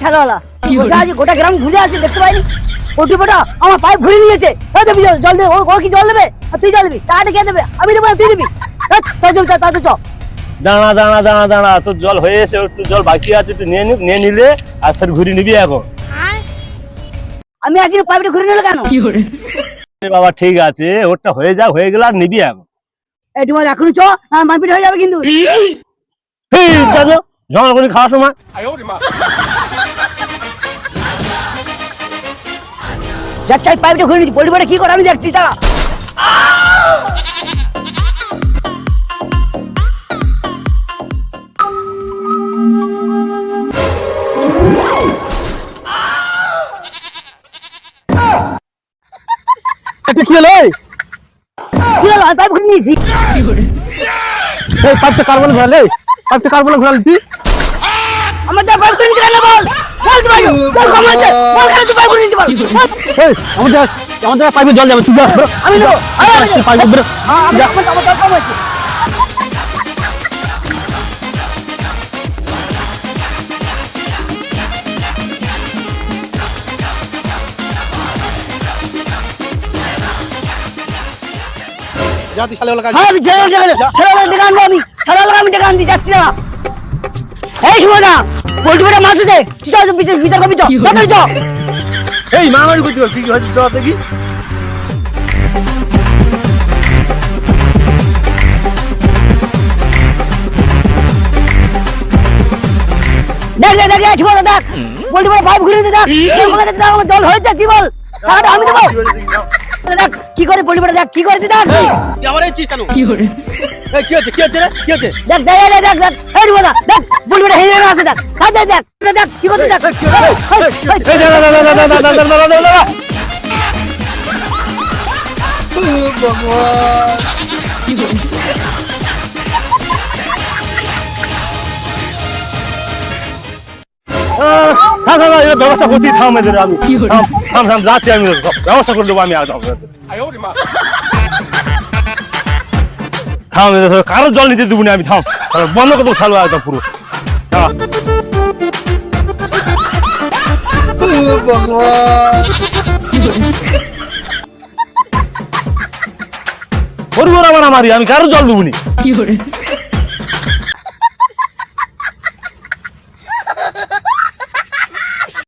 ছাগলা বসে আজ গোটা গ্রাম ঘুরে আছে দেখতে পাইনি ওটি ফোটা আমার পাইপ ঘুরে নিয়েছে দেবি জল দে ও কি জল দেবে তুই জল দিবি টাকা কে দেবে আমি দেবো তুই দিবি তাতে চ দাঁড়া দাঁড়া দাঁড়া দাঁড়া তোর জল হয়ে এসে একটু জল বাকি আছে তুই নিয়ে নিলে আর ফের ঘুরে নিবি এখন। আমি আজকে পাইপটা ঘুরে নিলে কেন বাবা ঠিক আছে ওরটা হয়ে গেল আর নিবি এখন। এই তোমার এখনই চ মারপিট হয়ে যাবে কিন্তু জল করে খাওয়ার সময় যাচ্ছে পাইপটা ঘুরে নিচ্ছি পোল্ট্রি কি করে আমি দেখছি তারা কি হলো পাইপ ঘুরে নিয়েছি পাইপটা কার্বন ঘোরালে পাইপটা কার্বন ঘোরালি তুই আমার যা পাইপ ঘুরে নিতে কেন বল বলতে পারো বল সমাজে বল কেন তুই পাইপ ঘুরে নিতে বল আমাদের পাইপে জল যাবে তুই আমি নেবো পাইপ আমার কম আছে যাতি খালে লাগা আমি টাকা আনতে যাচ্ছি না এই শুনো না পোল্ট্রিটা মাছ দে তুই চল ভিতর কবি চল এই মামারি কইতে কি হচ্ছে জল দেখি দেখ শুনো দেখ পোল্ট্রিটা পাইপ ঘুরে দে দেখ আমার জল হয়েছে কি বল টাকাটা আমি দেবো দেখ কি করে পোল্ট্রিটা দেখ কি করেছে দেখ তুই আমার এই চিজ কেন কি হরে এই কি হচ্ছে রে কি হচ্ছে দেখ এই বলা দেখ পোল্ট্রিটা হেরে আসে দেখ দেখ কি করতে দেখ এই দাঁড়া ব্যবস্থা করতে থাম এদের আমি থাম যাচ্ছি আমি ব্যবস্থা করে দেবো আমি থাম কারো জল নিতে দেবো না আমি থাম বন্ধ করে দেবো সালু একদম পুরো আমি কারো জল দেবো নি